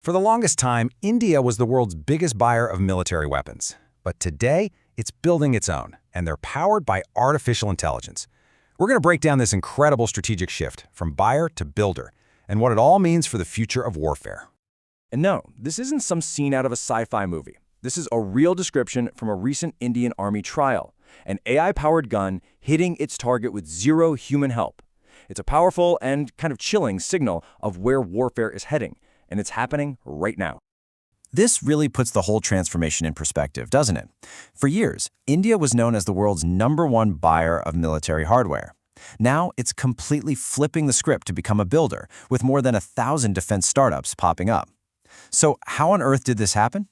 For the longest time, India was the world's biggest buyer of military weapons. But today, it's building its own, and they're powered by artificial intelligence. We're going to break down this incredible strategic shift from buyer to builder, and what it all means for the future of warfare. And no, this isn't some scene out of a sci-fi movie. This is a real description from a recent Indian Army trial, an AI-powered gun hitting its target with zero human help. It's a powerful and kind of chilling signal of where warfare is heading, and it's happening right now. This really puts the whole transformation in perspective, doesn't it? For years, India was known as the world's #1 buyer of military hardware. Now, it's completely flipping the script to become a builder, with more than 1,000 defense startups popping up. So how on earth did this happen?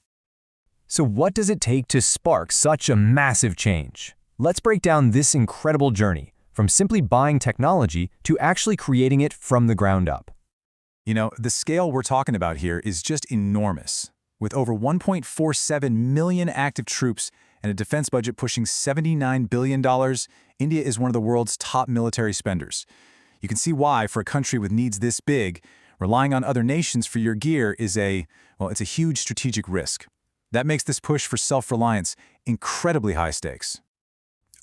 So what does it take to spark such a massive change? Let's break down this incredible journey, from simply buying technology to actually creating it from the ground up. You know, the scale we're talking about here is just enormous. With over 1.47 million active troops and a defense budget pushing $79 billion, India is one of the world's top military spenders. You can see why, for a country with needs this big, relying on other nations for your gear is it's a huge strategic risk. That makes this push for self-reliance incredibly high stakes.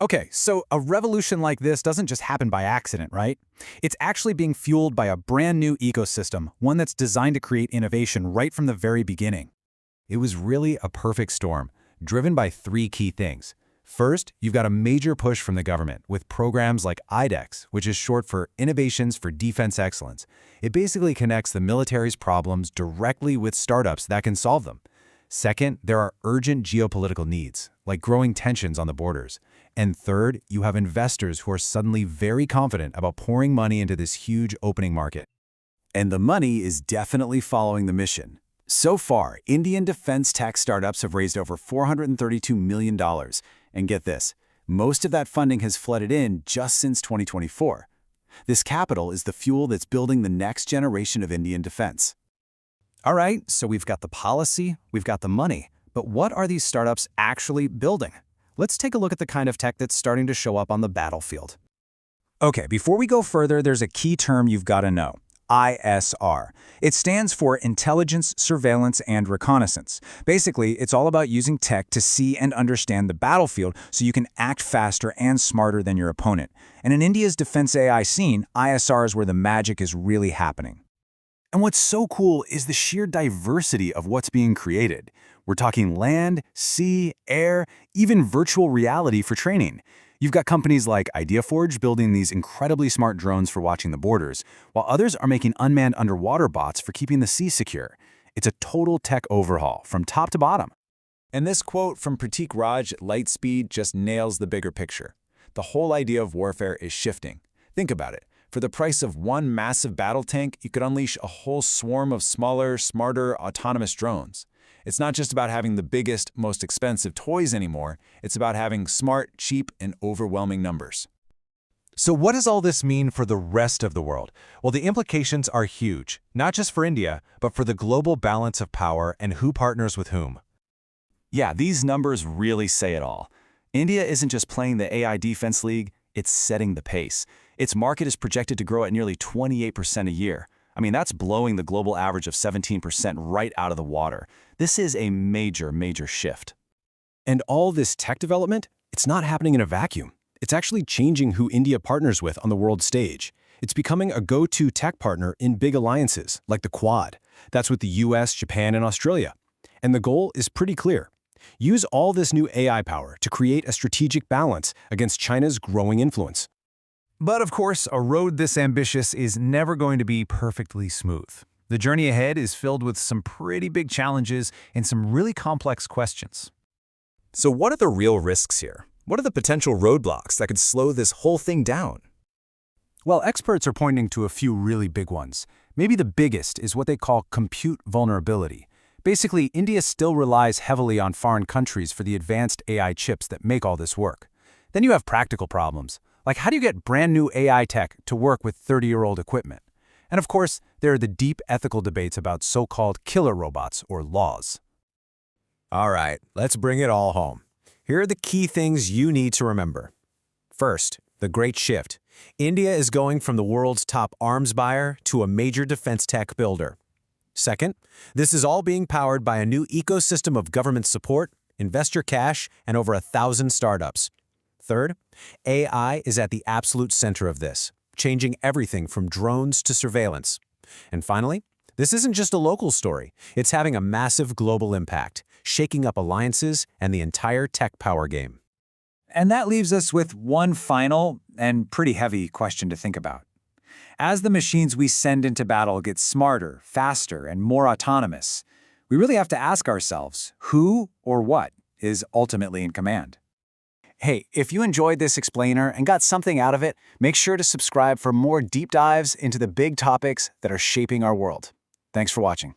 Okay, so a revolution like this doesn't just happen by accident, right? It's actually being fueled by a brand new ecosystem, one that's designed to create innovation right from the very beginning. It was really a perfect storm, driven by three key things. First, you've got a major push from the government with programs like IDEX, which is short for Innovations for Defense Excellence. It basically connects the military's problems directly with startups that can solve them. Second, there are urgent geopolitical needs, like growing tensions on the borders. And third, you have investors who are suddenly very confident about pouring money into this huge opening market. And the money is definitely following the mission. So far, Indian defense tech startups have raised over $432 million. And get this, most of that funding has flooded in just since 2024. This capital is the fuel that's building the next generation of Indian defense. All right, so we've got the policy, we've got the money, but what are these startups actually building? Let's take a look at the kind of tech that's starting to show up on the battlefield. Okay, before we go further, there's a key term you've got to know. ISR. It stands for Intelligence, Surveillance, and Reconnaissance. Basically, it's all about using tech to see and understand the battlefield so you can act faster and smarter than your opponent. And in India's defense AI scene, ISR is where the magic is really happening. And what's so cool is the sheer diversity of what's being created. We're talking land, sea, air, even virtual reality for training. You've got companies like IdeaForge building these incredibly smart drones for watching the borders, while others are making unmanned underwater bots for keeping the sea secure. It's a total tech overhaul from top to bottom. And this quote from Pratik Raj at Lightspeed just nails the bigger picture. The whole idea of warfare is shifting. Think about it. For the price of one massive battle tank, you could unleash a whole swarm of smaller, smarter, autonomous drones. It's not just about having the biggest, most expensive toys anymore. It's about having smart, cheap, and overwhelming numbers. So what does all this mean for the rest of the world? Well, the implications are huge, not just for India, but for the global balance of power and who partners with whom. Yeah, these numbers really say it all. India isn't just playing the AI defense league, it's setting the pace. Its market is projected to grow at nearly 28% a year. I mean, that's blowing the global average of 17% right out of the water. This is a major, major shift. And all this tech development, it's not happening in a vacuum. It's actually changing who India partners with on the world stage. It's becoming a go-to tech partner in big alliances, like the Quad. That's with the US, Japan, and Australia. And the goal is pretty clear. Use all this new AI power to create a strategic balance against China's growing influence. But of course, a road this ambitious is never going to be perfectly smooth. The journey ahead is filled with some pretty big challenges and some really complex questions. So what are the real risks here? What are the potential roadblocks that could slow this whole thing down? Well, experts are pointing to a few really big ones. Maybe the biggest is what they call compute vulnerability. Basically, India still relies heavily on foreign countries for the advanced AI chips that make all this work. Then you have practical problems. Like, how do you get brand new AI tech to work with 30-year-old equipment? And of course, there are the deep ethical debates about so-called killer robots or laws. All right, let's bring it all home. Here are the key things you need to remember. First, the great shift. India is going from the world's top arms buyer to a major defense tech builder. Second, this is all being powered by a new ecosystem of government support, investor cash, and over 1,000 startups. Third, AI is at the absolute center of this, changing everything from drones to surveillance. And finally, this isn't just a local story. It's having a massive global impact, shaking up alliances and the entire tech power game. And that leaves us with one final and pretty heavy question to think about. As the machines we send into battle get smarter, faster, and more autonomous, we really have to ask ourselves who or what is ultimately in command. Hey, if you enjoyed this explainer and got something out of it, make sure to subscribe for more deep dives into the big topics that are shaping our world. Thanks for watching.